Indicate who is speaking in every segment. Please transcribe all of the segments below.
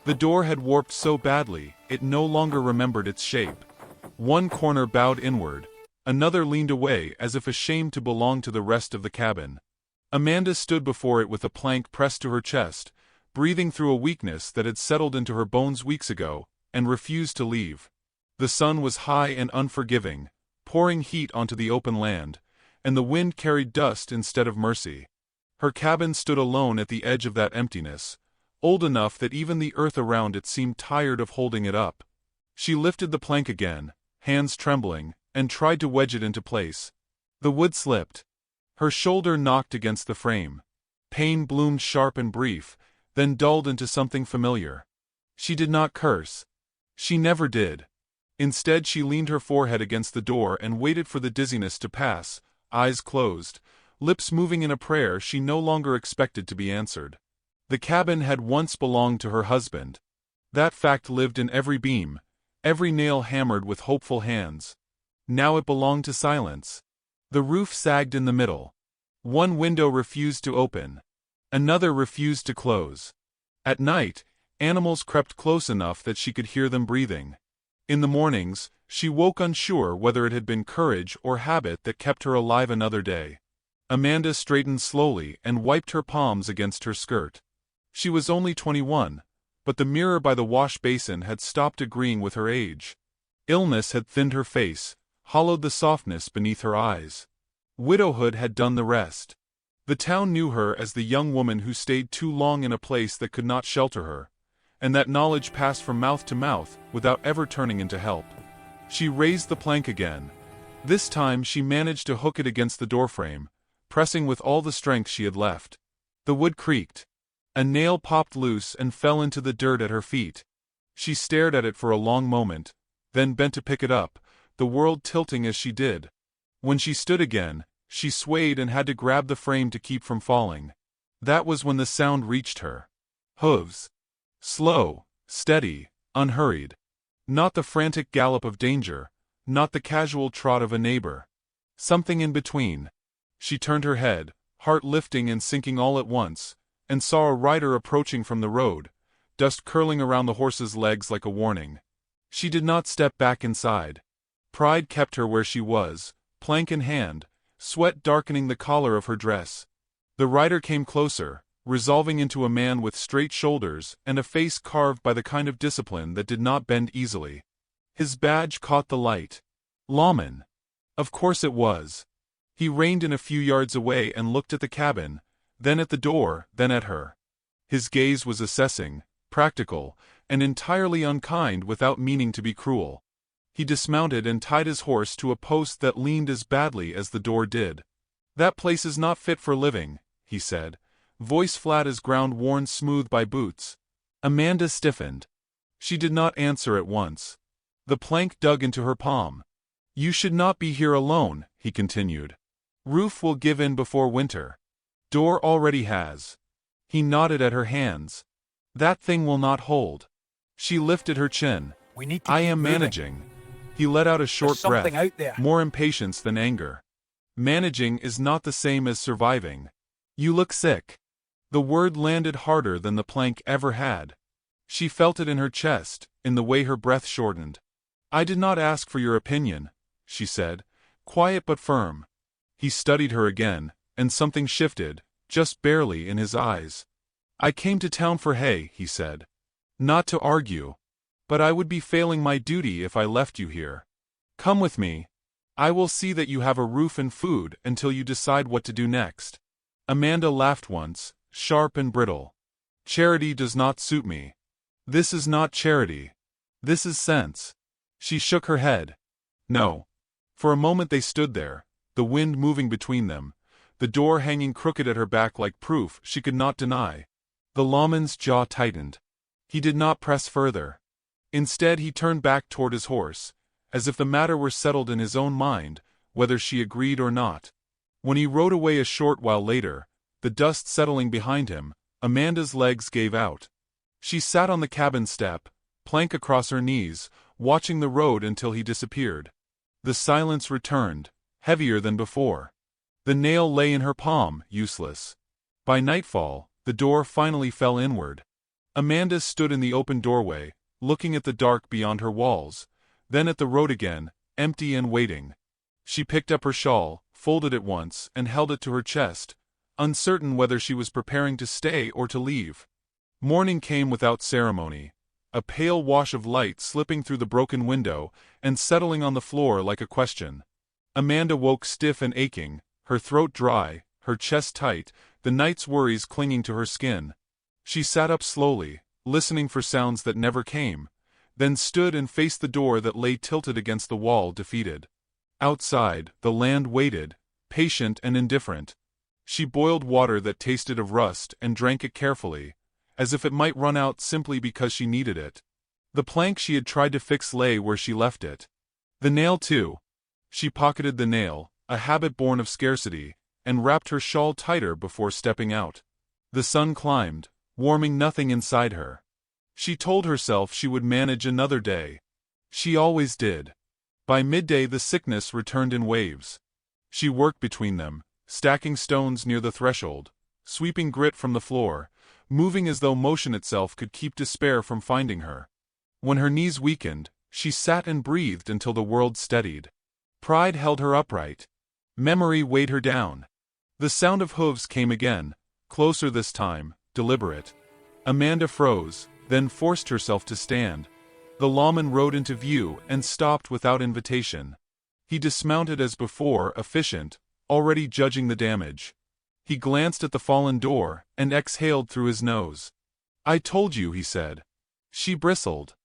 Speaker 1: The door had warped so badly, it no longer remembered its shape. One corner bowed inward, another leaned away as if ashamed to belong to the rest of the cabin. Amanda stood before it with a plank pressed to her chest, breathing through a weakness that had settled into her bones weeks ago, and refused to leave. The sun was high and unforgiving, pouring heat onto the open land, and the wind carried dust instead of mercy. Her cabin stood alone at the edge of that emptiness, old enough that even the earth around it seemed tired of holding it up. She lifted the plank again, hands trembling, and tried to wedge it into place. The wood slipped. Her shoulder knocked against the frame. Pain bloomed sharp and brief, then dulled into something familiar. She did not curse. She never did. Instead she leaned her forehead against the door and waited for the dizziness to pass, eyes closed, lips moving in a prayer she no longer expected to be answered. The cabin had once belonged to her husband. That fact lived in every beam, every nail hammered with hopeful hands. Now it belonged to silence. The roof sagged in the middle. One window refused to open. Another refused to close. At night, animals crept close enough that she could hear them breathing. In the mornings, she woke unsure whether it had been courage or habit that kept her alive another day. Amanda straightened slowly and wiped her palms against her skirt. She was only 21, but the mirror by the wash basin had stopped agreeing with her age. Illness had thinned her face, hollowed the softness beneath her eyes. Widowhood had done the rest. The town knew her as the young woman who stayed too long in a place that could not shelter her, and that knowledge passed from mouth to mouth without ever turning into help. She raised the plank again. This time she managed to hook it against the doorframe, pressing with all the strength she had left. The wood creaked. A nail popped loose and fell into the dirt at her feet. She stared at it for a long moment, then bent to pick it up, the world tilting as she did. When she stood again, she swayed and had to grab the frame to keep from falling. That was when the sound reached her. Hooves. Slow, steady, unhurried. Not the frantic gallop of danger, not the casual trot of a neighbor. Something in between. She turned her head, heart lifting and sinking all at once, and saw a rider approaching from the road, dust curling around the horse's legs like a warning. She did not step back inside. Pride kept her where she was, plank in hand, sweat darkening the collar of her dress. The rider came closer, resolving into a man with straight shoulders and a face carved by the kind of discipline that did not bend easily. His badge caught the light. Lawman. Of course it was. He reined in a few yards away and looked at the cabin, then at the door, then at her. His gaze was assessing, practical, and entirely unkind without meaning to be cruel. He dismounted and tied his horse to a post that leaned as badly as the door did. "That place is not fit for living," he said, voice flat as ground worn smooth by boots. Amanda stiffened. She did not answer at once. The plank dug into her palm. "You should not be here alone," he continued. "Roof will give in before winter. Door already has." He nodded at her hands. "That thing will not hold." She lifted her chin. "I am managing." He let out a short breath, more impatience than anger. "Managing is not the same as surviving. You look sick." The word landed harder than the plank ever had. She felt it in her chest, in the way her breath shortened. "I did not ask for your opinion," she said, quiet but firm. He studied her again, and something shifted, just barely, in his eyes. "I came to town for hay," he said. "Not to argue. But I would be failing my duty if I left you here. Come with me. I will see that you have a roof and food until you decide what to do next." Amanda laughed once, sharp and brittle. "Charity does not suit me. This is not charity. This is sense." She shook her head. "No." For a moment they stood there, the wind moving between them, the door hanging crooked at her back like proof she could not deny. The lawman's jaw tightened. He did not press further. Instead he turned back toward his horse, as if the matter were settled in his own mind, whether she agreed or not. When he rode away a short while later, the dust settling behind him, Amanda's legs gave out. She sat on the cabin step, plank across her knees, watching the road until he disappeared. The silence returned, heavier than before. The nail lay in her palm, useless. By nightfall, the door finally fell inward. Amanda stood in the open doorway, looking at the dark beyond her walls, then at the road again, empty and waiting. She picked up her shawl, folded it once, and held it to her chest, uncertain whether she was preparing to stay or to leave. Morning came without ceremony, a pale wash of light slipping through the broken window and settling on the floor like a question. Amanda woke stiff and aching, her throat dry, her chest tight, the night's worries clinging to her skin. She sat up slowly, listening for sounds that never came, then stood and faced the door that lay tilted against the wall, defeated. Outside, the land waited, patient and indifferent. She boiled water that tasted of rust and drank it carefully, as if it might run out simply because she needed it. The plank she had tried to fix lay where she left it. The nail too. She pocketed the nail, a habit born of scarcity, and wrapped her shawl tighter before stepping out. The sun climbed, warming nothing inside her. She told herself she would manage another day. She always did. By midday the sickness returned in waves. She worked between them, stacking stones near the threshold, sweeping grit from the floor, moving as though motion itself could keep despair from finding her. When her knees weakened, she sat and breathed until the world steadied. Pride held her upright. Memory weighed her down. The sound of hooves came again, closer this time, deliberate. Amanda froze, then forced herself to stand. The lawman rode into view and stopped without invitation. He dismounted as before, efficient, already judging the damage. He glanced at the fallen door and exhaled through his nose. "I told you," he said. She bristled.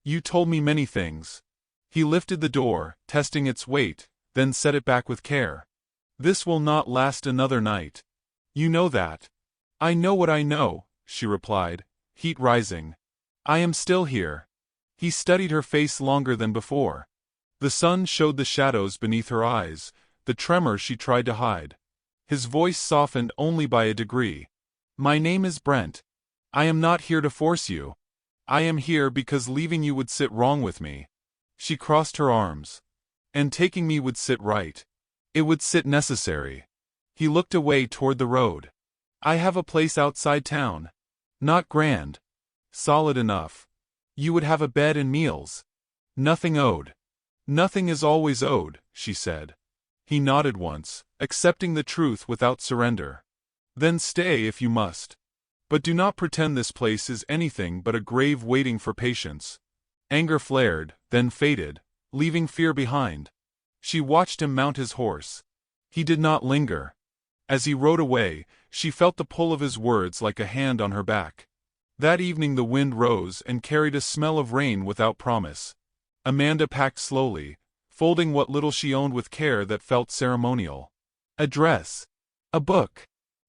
Speaker 1: "You told me many things." He lifted the door, testing its weight, then set it back with care. "This will not last another night. You know that." "I know what I know," she replied, heat rising. "I am still here." He studied her face longer than before. The sun showed the shadows beneath her eyes, the tremor she tried to hide. His voice softened only by a degree. "My name is Brent. I am not here to force you. I am here because leaving you would sit wrong with me." She crossed her arms. "And taking me would sit right. It would sit necessary." He looked away toward the road. "I have a place outside town. Not grand. Solid enough. You would have a bed and meals. Nothing owed." "Nothing is always owed," she said. He nodded once, accepting the truth without surrender. "Then stay if you must. But do not pretend this place is anything but a grave waiting for patience." Anger flared, then faded, leaving fear behind. She watched him mount his horse. He did not linger. As he rode away, she felt the pull of his words like a hand on her back. That evening the wind rose and carried a smell of rain without promise. Amanda packed slowly, folding what little she owned with care that felt ceremonial. A dress. A book.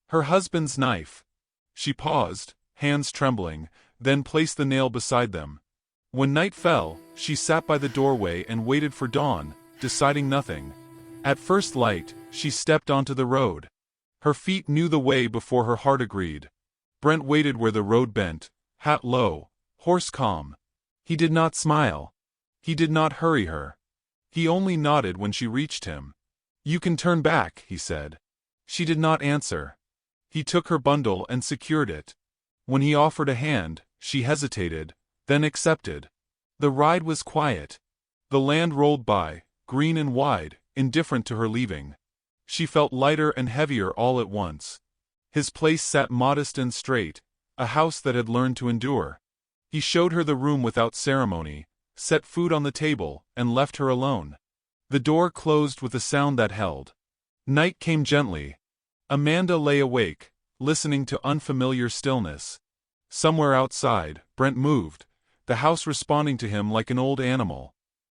Speaker 1: Her husband's knife. She paused, hands trembling, then placed the nail beside them. When night fell, she sat by the doorway and waited for dawn, deciding nothing. At first light, she stepped onto the road. Her feet knew the way before her heart agreed. Brent waited where the road bent, hat low, horse calm. He did not smile. He did not hurry her. He only nodded when she reached him. "You can turn back," he said. She did not answer. He took her bundle and secured it. When he offered a hand, she hesitated, then accepted. The ride was quiet. The land rolled by, green and wide, indifferent to her leaving. She felt lighter and heavier all at once. His place sat modest and straight, a house that had learned to endure. He showed her the room without ceremony, set food on the table, and left her alone. The door closed with a sound that held. Night came gently. Amanda lay awake, listening to unfamiliar stillness. Somewhere outside, Brent moved, the house responding to him like an old animal.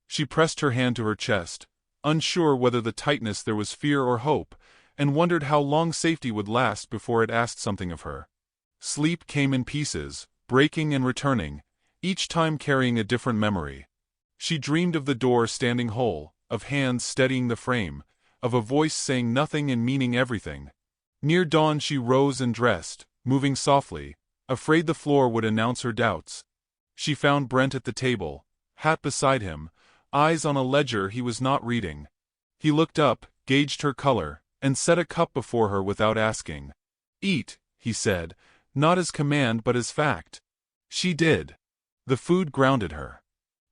Speaker 1: She pressed her hand to her chest, unsure whether the tightness there was fear or hope, and wondered how long safety would last before it asked something of her. Sleep came in pieces, breaking and returning, each time carrying a different memory. She dreamed of the door standing whole, of hands steadying the frame, of a voice saying nothing and meaning everything. Near dawn she rose and dressed, moving softly, afraid the floor would announce her doubts. She found Brent at the table, hat beside him, eyes on a ledger he was not reading. He looked up, gauged her color, and set a cup before her without asking. "Eat," he said, not as command but as fact. She did. The food grounded her.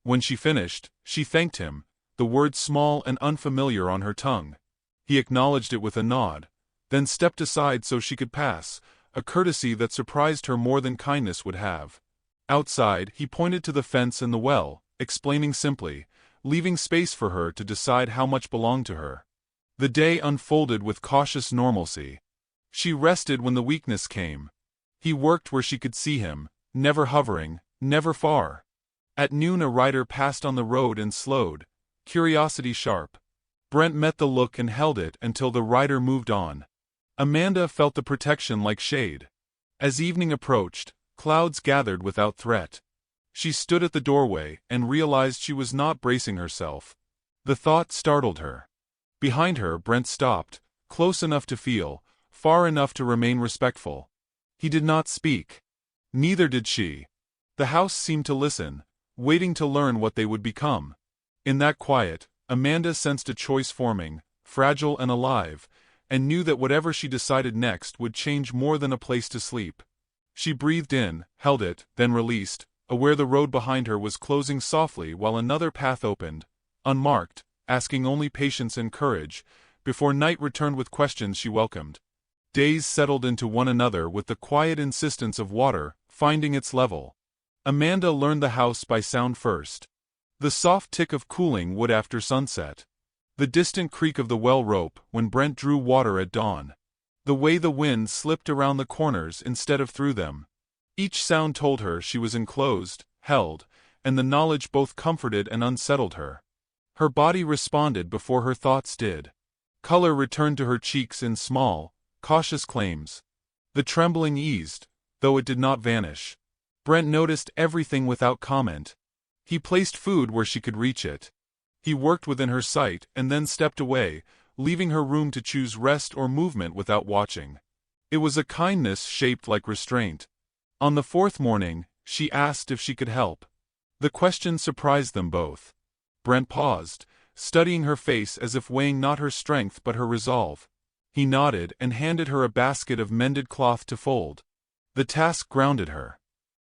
Speaker 1: When she finished, she thanked him, the word small and unfamiliar on her tongue. He acknowledged it with a nod, then stepped aside so she could pass, a courtesy that surprised her more than kindness would have. Outside, he pointed to the fence and the well, explaining simply, leaving space for her to decide how much belonged to her. The day unfolded with cautious normalcy. She rested when the weakness came. He worked where she could see him, never hovering, never far. At noon a rider passed on the road and slowed, curiosity sharp. Brent met the look and held it until the rider moved on. Amanda felt the protection like shade. As evening approached, clouds gathered without threat. She stood at the doorway and realized she was not bracing herself. The thought startled her. Behind her, Brent stopped, close enough to feel, far enough to remain respectful. He did not speak. Neither did she. The house seemed to listen, waiting to learn what they would become. In that quiet, Amanda sensed a choice forming, fragile and alive, and knew that whatever she decided next would change more than a place to sleep. She breathed in, held it, then released, aware the road behind her was closing softly while another path opened, unmarked, asking only patience and courage, before night returned with questions she welcomed. Days settled into one another with the quiet insistence of water, finding its level. Amanda learned the house by sound first. The soft tick of cooling wood after sunset. The distant creak of the well rope when Brent drew water at dawn. The way the wind slipped around the corners instead of through them. Each sound told her she was enclosed, held, and the knowledge both comforted and unsettled her. Her body responded before her thoughts did. Color returned to her cheeks in small, cautious claims. The trembling eased, though it did not vanish. Brent noticed everything without comment. He placed food where she could reach it. He worked within her sight and then stepped away, leaving her room to choose rest or movement without watching. It was a kindness shaped like restraint. On the fourth morning, she asked if she could help. The question surprised them both. Brent paused, studying her face as if weighing not her strength but her resolve. He nodded and handed her a basket of mended cloth to fold. The task grounded her.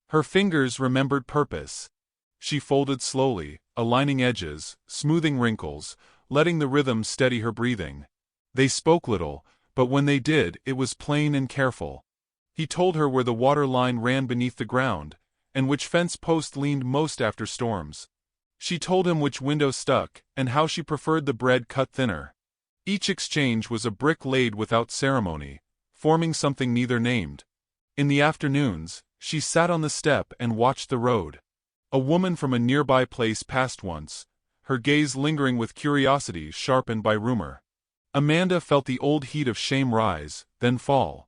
Speaker 1: Her fingers remembered purpose. She folded slowly, aligning edges, smoothing wrinkles, letting the rhythm steady her breathing. They spoke little, but when they did, it was plain and careful. He told her where the water line ran beneath the ground, and which fence post leaned most after storms. She told him which window stuck, and how she preferred the bread cut thinner. Each exchange was a brick laid without ceremony, forming something neither named. In the afternoons, she sat on the step and watched the road. A woman from a nearby place passed once, her gaze lingering with curiosity sharpened by rumor. Amanda felt the old heat of shame rise, then fall.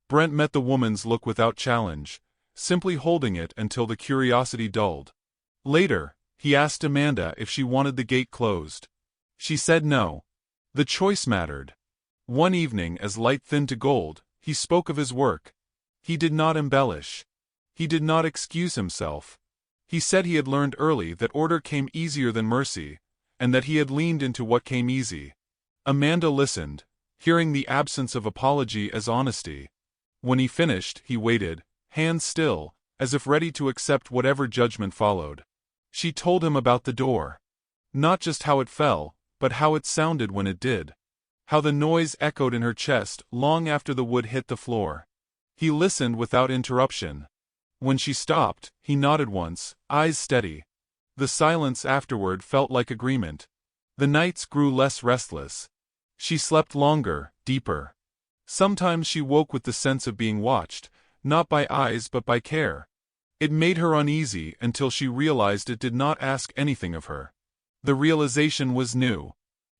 Speaker 1: Brent met the woman's look without challenge, simply holding it until the curiosity dulled. Later, he asked Amanda if she wanted the gate closed. She said no. The choice mattered. One evening, as light thinned to gold, he spoke of his work. He did not embellish. He did not excuse himself. He said he had learned early that order came easier than mercy, and that he had leaned into what came easy. Amanda listened, hearing the absence of apology as honesty. When he finished, he waited, hands still, as if ready to accept whatever judgment followed. She told him about the door. Not just how it fell, but how it sounded when it did. How the noise echoed in her chest long after the wood hit the floor. He listened without interruption. When she stopped, he nodded once, eyes steady. The silence afterward felt like agreement. The nights grew less restless. She slept longer, deeper. Sometimes she woke with the sense of being watched, not by eyes but by care. It made her uneasy until she realized it did not ask anything of her. The realization was new.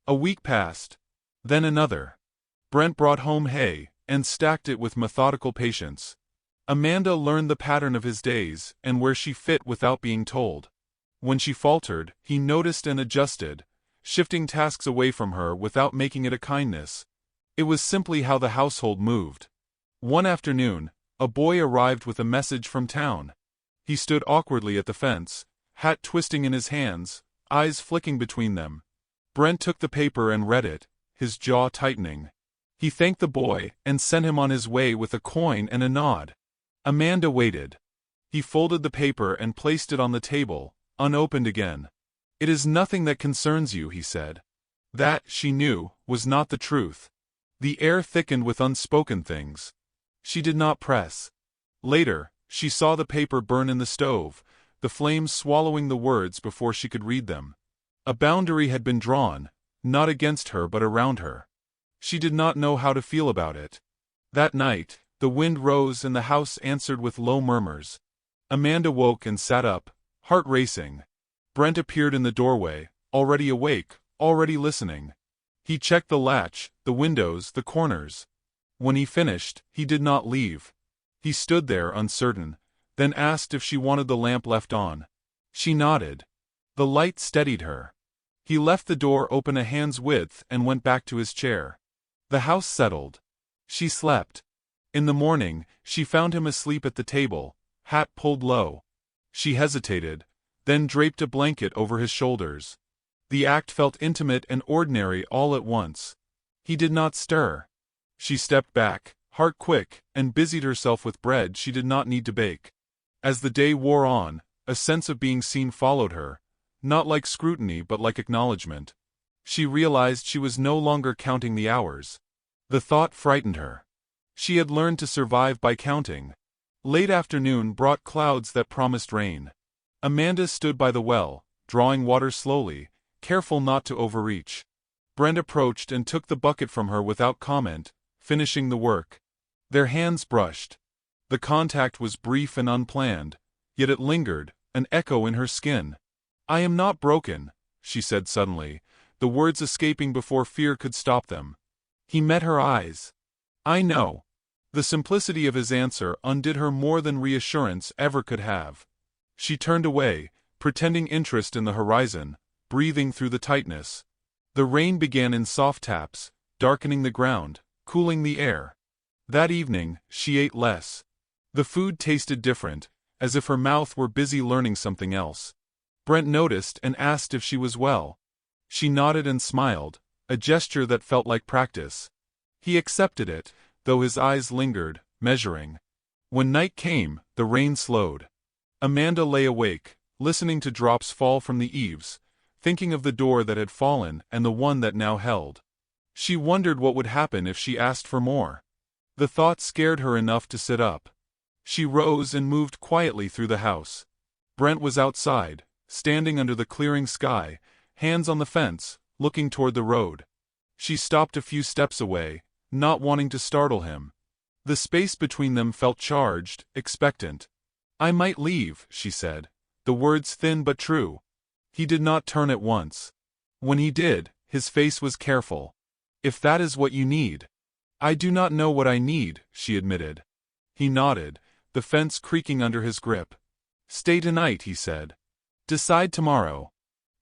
Speaker 1: A week passed. Then another. Brent brought home hay, and stacked it with methodical patience. Amanda learned the pattern of his days and where she fit without being told. When she faltered, he noticed and adjusted, shifting tasks away from her without making it a kindness. It was simply how the household moved. One afternoon, a boy arrived with a message from town. He stood awkwardly at the fence, hat twisting in his hands, eyes flicking between them. Brent took the paper and read it, his jaw tightening. He thanked the boy and sent him on his way with a coin and a nod. Amanda waited. He folded the paper and placed it on the table, unopened again. "It is nothing that concerns you," he said. That, she knew, was not the truth. The air thickened with unspoken things. She did not press. Later, she saw the paper burn in the stove, the flames swallowing the words before she could read them. A boundary had been drawn, not against her but around her. She did not know how to feel about it. That night, the wind rose and the house answered with low murmurs. Amanda woke and sat up, heart racing. Brent appeared in the doorway, already awake, already listening. He checked the latch, the windows, the corners. When he finished, he did not leave. He stood there uncertain, then asked if she wanted the lamp left on. She nodded. The light steadied her. He left the door open a hand's width and went back to his chair. The house settled. She slept. In the morning, she found him asleep at the table, hat pulled low. She hesitated, then draped a blanket over his shoulders. The act felt intimate and ordinary all at once. He did not stir. She stepped back, heart quick, and busied herself with bread she did not need to bake. As the day wore on, a sense of being seen followed her, not like scrutiny but like acknowledgement. She realized she was no longer counting the hours. The thought frightened her. She had learned to survive by counting. Late afternoon brought clouds that promised rain. Amanda stood by the well, drawing water slowly, careful not to overreach. Brent approached and took the bucket from her without comment, finishing the work. Their hands brushed. The contact was brief and unplanned, yet it lingered, an echo in her skin. "I am not broken," she said suddenly, the words escaping before fear could stop them. He met her eyes. "I know." The simplicity of his answer undid her more than reassurance ever could have. She turned away, pretending interest in the horizon, breathing through the tightness. The rain began in soft taps, darkening the ground, cooling the air. That evening, she ate less. The food tasted different, as if her mouth were busy learning something else. Brent noticed and asked if she was well. She nodded and smiled, a gesture that felt like practice. He accepted it, though his eyes lingered, measuring. When night came, the rain slowed. Amanda lay awake, listening to drops fall from the eaves, thinking of the door that had fallen and the one that now held. She wondered what would happen if she asked for more. The thought scared her enough to sit up. She rose and moved quietly through the house. Brent was outside, standing under the clearing sky, hands on the fence, looking toward the road. She stopped a few steps away, not wanting to startle him. The space between them felt charged, expectant. "I might leave," she said, the words thin but true. He did not turn at once. When he did, his face was careful. "If that is what you need." "I do not know what I need," she admitted. He nodded, the fence creaking under his grip. "Stay tonight," he said. "Decide tomorrow."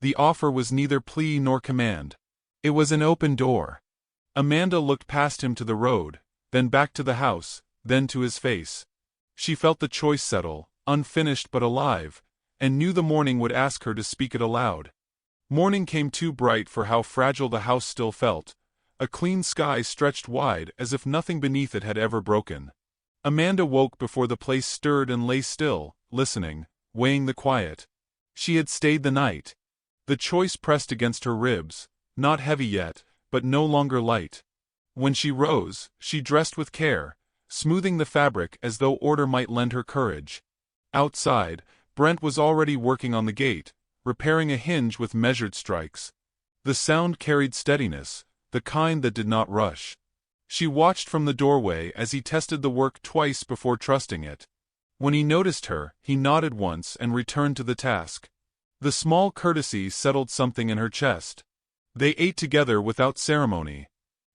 Speaker 1: The offer was neither plea nor command. It was an open door. Amanda looked past him to the road, then back to the house, then to his face. She felt the choice settle, unfinished but alive, and knew the morning would ask her to speak it aloud. Morning came too bright for how fragile the house still felt. A clean sky stretched wide as if nothing beneath it had ever broken. Amanda woke before the place stirred and lay still, listening, weighing the quiet. She had stayed the night. The choice pressed against her ribs, not heavy yet, but no longer light. When she rose, she dressed with care, smoothing the fabric as though order might lend her courage. Outside, Brent was already working on the gate, repairing a hinge with measured strikes. The sound carried steadiness, the kind that did not rush. She watched from the doorway as he tested the work twice before trusting it. When he noticed her, he nodded once and returned to the task. The small courtesy settled something in her chest. They ate together without ceremony.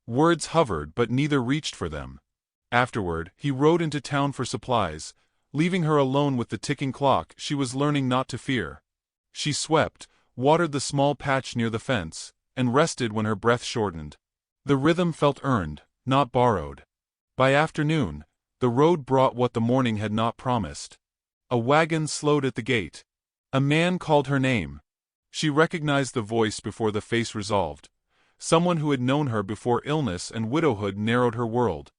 Speaker 1: Words hovered but neither reached for them. Afterward, he rode into town for supplies, leaving her alone with the ticking clock she was learning not to fear. She swept, watered the small patch near the fence, and rested when her breath shortened. The rhythm felt earned, not borrowed. By afternoon, the road brought what the morning had not promised. A wagon slowed at the gate. A man called her name. She recognized the voice before the face resolved. Someone who had known her before illness and widowhood narrowed her world.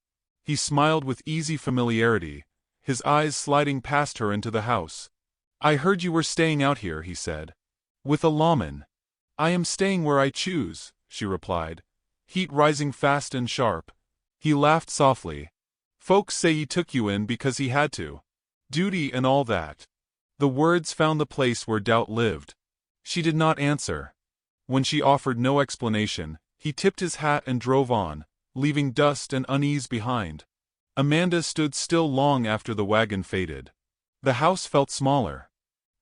Speaker 1: He smiled with easy familiarity, his eyes sliding past her into the house. "I heard you were staying out here," he said. "With a lawman." "I am staying where I choose," she replied, heat rising fast and sharp. He laughed softly. "Folks say he took you in because he had to. Duty and all that." The words found the place where doubt lived. She did not answer. When she offered no explanation, he tipped his hat and drove on, leaving dust and unease behind. Amanda stood still long after the wagon faded. The house felt smaller.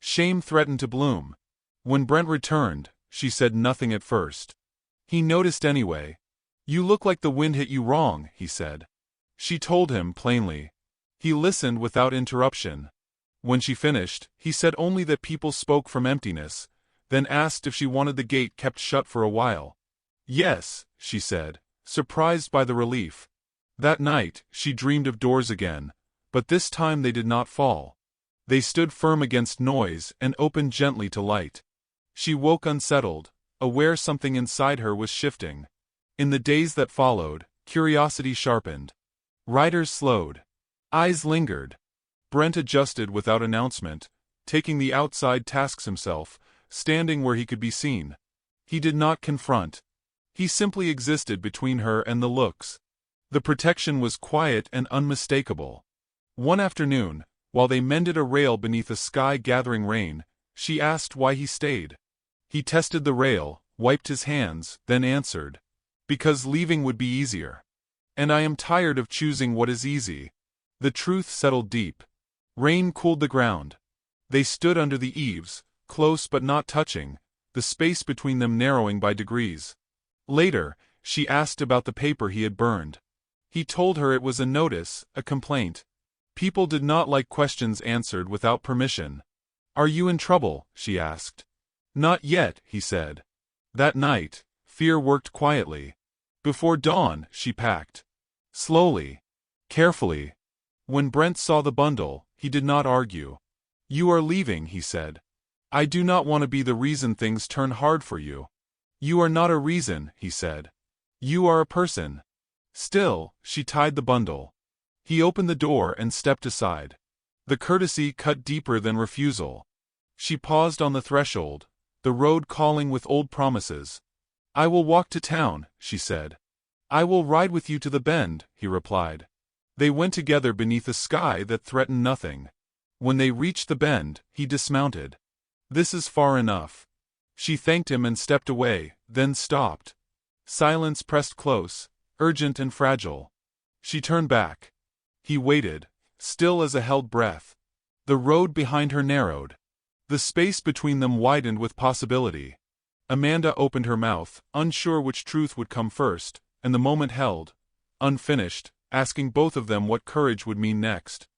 Speaker 1: Shame threatened to bloom. When Brent returned, she said nothing at first. He noticed anyway. "You look like the wind hit you wrong," he said. She told him plainly. He listened without interruption. When she finished, he said only that people spoke from emptiness, then asked if she wanted the gate kept shut for a while. "Yes," she said, surprised by the relief. That night, she dreamed of doors again, but this time they did not fall. They stood firm against noise and opened gently to light. She woke unsettled, aware something inside her was shifting. In the days that followed, curiosity sharpened. Riders slowed. Eyes lingered. Brent adjusted without announcement, taking the outside tasks himself, standing where he could be seen. He did not confront. He simply existed between her and the looks. The protection was quiet and unmistakable. One afternoon, while they mended a rail beneath a sky-gathering rain, she asked why he stayed. He tested the rail, wiped his hands, then answered, "Because leaving would be easier. And I am tired of choosing what is easy." The truth settled deep. Rain cooled the ground. They stood under the eaves, close but not touching, the space between them narrowing by degrees. Later, she asked about the paper he had burned. He told her it was a notice, a complaint. People did not like questions answered without permission. "Are you in trouble?" she asked. "Not yet," he said. That night, fear worked quietly. Before dawn, she packed. Slowly. Carefully. When Brent saw the bundle, he did not argue. "You are leaving," he said. "I do not want to be the reason things turn hard for you." "You are not a reason," he said. "You are a person." Still, she tied the bundle. He opened the door and stepped aside. The courtesy cut deeper than refusal. She paused on the threshold, the road calling with old promises. "I will walk to town," she said. "I will ride with you to the bend," he replied. They went together beneath a sky that threatened nothing. When they reached the bend, he dismounted. "This is far enough." She thanked him and stepped away, then stopped. Silence pressed close, urgent and fragile. She turned back. He waited, still as a held breath. The road behind her narrowed. The space between them widened with possibility. Amanda opened her mouth, unsure which truth would come first, and the moment held, unfinished, asking both of them what courage would mean next.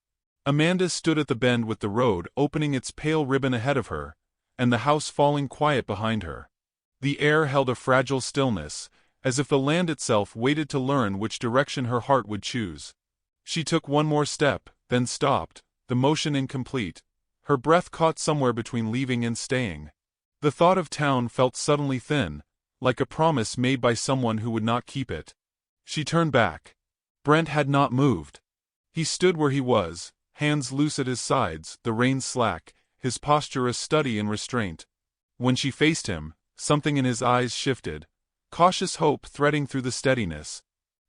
Speaker 1: Amanda stood at the bend with the road opening its pale ribbon ahead of her, and the house falling quiet behind her. The air held a fragile stillness, as if the land itself waited to learn which direction her heart would choose. She took one more step, then stopped, the motion incomplete. Her breath caught somewhere between leaving and staying. The thought of town felt suddenly thin, like a promise made by someone who would not keep it. She turned back. Brent had not moved. He stood where he was, hands loose at his sides, the reins slack, his posture a study in restraint. When she faced him, something in his eyes shifted, cautious hope threading through the steadiness.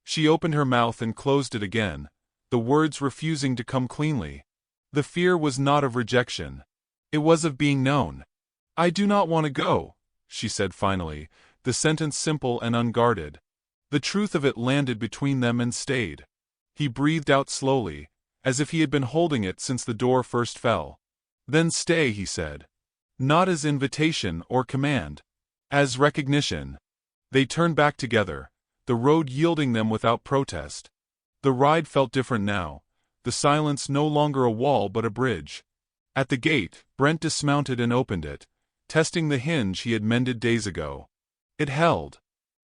Speaker 1: She opened her mouth and closed it again, the words refusing to come cleanly. The fear was not of rejection. It was of being known. "I do not want to go," she said finally, the sentence simple and unguarded. The truth of it landed between them and stayed. He breathed out slowly, as if he had been holding it since the door first fell. "Then stay," he said. Not as invitation or command. As recognition. They turned back together, the road yielding them without protest. The ride felt different now, the silence no longer a wall but a bridge. At the gate, Brent dismounted and opened it, testing the hinge he had mended days ago. It held.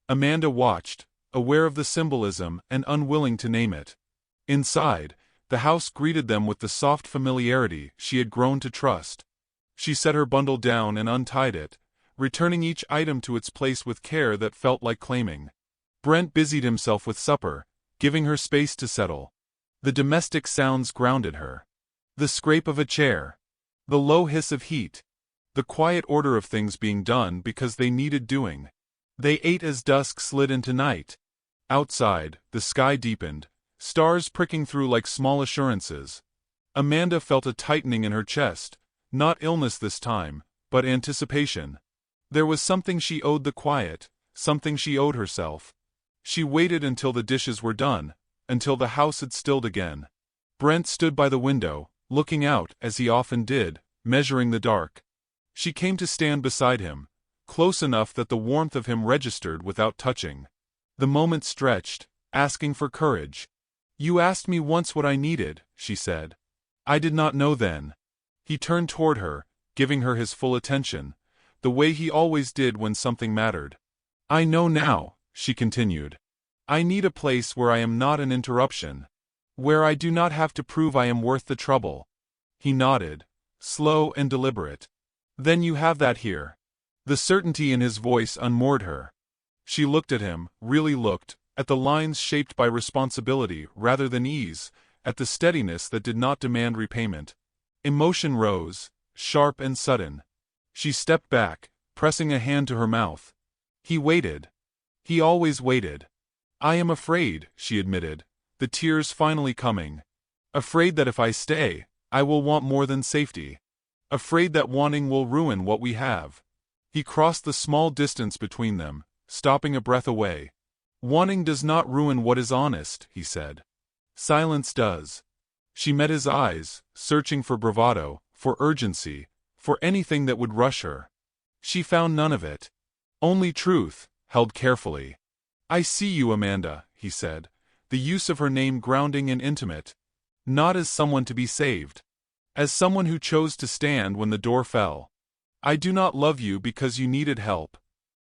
Speaker 1: Amanda watched, aware of the symbolism and unwilling to name it. Inside, the house greeted them with the soft familiarity she had grown to trust. She set her bundle down and untied it, returning each item to its place with care that felt like claiming. Brent busied himself with supper, giving her space to settle. The domestic sounds grounded her. The scrape of a chair. The low hiss of heat. The quiet order of things being done because they needed doing. They ate as dusk slid into night. Outside, the sky deepened, stars pricking through like small assurances. Amanda felt a tightening in her chest, not illness this time, but anticipation. There was something she owed the quiet, something she owed herself. She waited until the dishes were done, until the house had stilled again. Brent stood by the window, looking out, as he often did, measuring the dark. She came to stand beside him, close enough that the warmth of him registered without touching. The moment stretched, asking for courage. "You asked me once what I needed," she said. "I did not know then." He turned toward her, giving her his full attention, the way he always did when something mattered. "I know now," she continued. "I need a place where I am not an interruption. Where I do not have to prove I am worth the trouble." He nodded, slow and deliberate. "Then you have that here." The certainty in his voice unmoored her. She looked at him, really looked, at the lines shaped by responsibility rather than ease, at the steadiness that did not demand repayment. Emotion rose, sharp and sudden. She stepped back, pressing a hand to her mouth. He waited. He always waited. "I am afraid," she admitted, the tears finally coming. "Afraid that if I stay, I will want more than safety. Afraid that wanting will ruin what we have." He crossed the small distance between them, stopping a breath away. "Wanting does not ruin what is honest," he said. "Silence does." She met his eyes, searching for bravado, for urgency, for anything that would rush her. She found none of it. Only truth, held carefully. "I see you, Amanda," he said, the use of her name grounding and intimate. "Not as someone to be saved. As someone who chose to stand when the door fell. I do not love you because you needed help.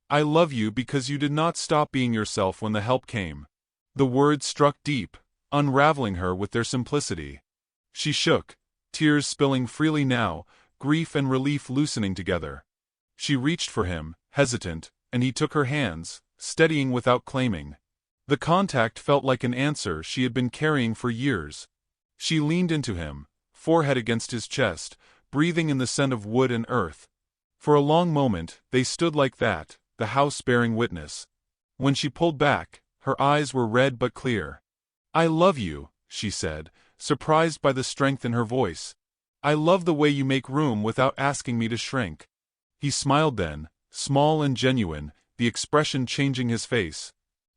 Speaker 1: I love you because you did not stop being yourself when the help came." The words struck deep, unraveling her with their simplicity. She shook, tears spilling freely now, grief and relief loosening together. She reached for him, hesitant, and he took her hands, steadying without claiming. The contact felt like an answer she had been carrying for years. She leaned into him, forehead against his chest, breathing in the scent of wood and earth. For a long moment, they stood like that, the house bearing witness. When she pulled back, her eyes were red but clear. "I love you," she said, surprised by the strength in her voice. "I love the way you make room without asking me to shrink." He smiled then, small and genuine, the expression changing his face.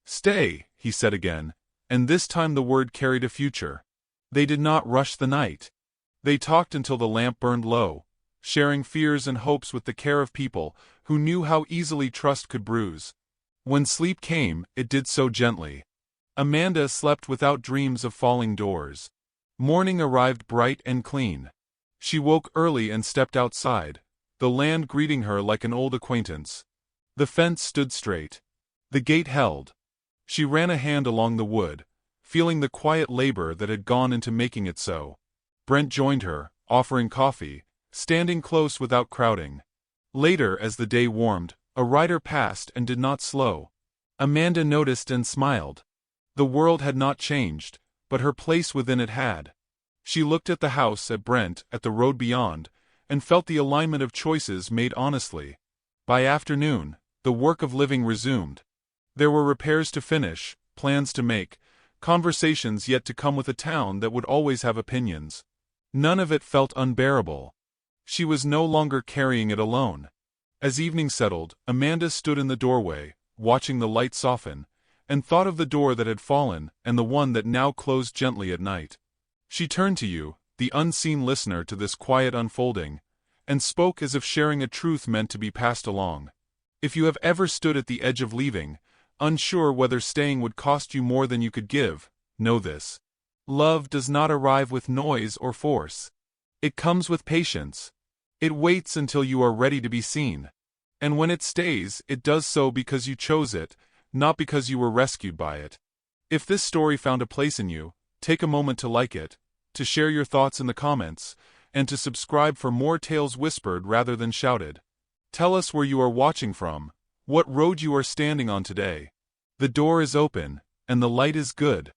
Speaker 1: "Stay," he said again, and this time the word carried a future. They did not rush the night. They talked until the lamp burned low, sharing fears and hopes with the care of people who knew how easily trust could bruise. When sleep came, it did so gently. Amanda slept without dreams of falling doors. Morning arrived bright and clean. She woke early and stepped outside, the land greeting her like an old acquaintance. The fence stood straight. The gate held. She ran a hand along the wood, feeling the quiet labor that had gone into making it so. Brent joined her, offering coffee, standing close without crowding. Later, as the day warmed, a rider passed and did not slow. Amanda noticed and smiled. The world had not changed, but her place within it had. She looked at the house, at Brent, at the road beyond, and felt the alignment of choices made honestly. By afternoon, the work of living resumed. There were repairs to finish, plans to make, conversations yet to come with a town that would always have opinions. None of it felt unbearable. She was no longer carrying it alone. As evening settled, Amanda stood in the doorway, watching the light soften, and thought of the door that had fallen and the one that now closed gently at night. She turned to you, the unseen listener to this quiet unfolding, and spoke as if sharing a truth meant to be passed along. If you have ever stood at the edge of leaving, unsure whether staying would cost you more than you could give, know this. Love does not arrive with noise or force. It comes with patience. It waits until you are ready to be seen. And when it stays, it does so because you chose it, not because you were rescued by it. If this story found a place in you, take a moment to like it, to share your thoughts in the comments, and to subscribe for more tales whispered rather than shouted. Tell us where you are watching from, what road you are standing on today. The door is open, and the light is good.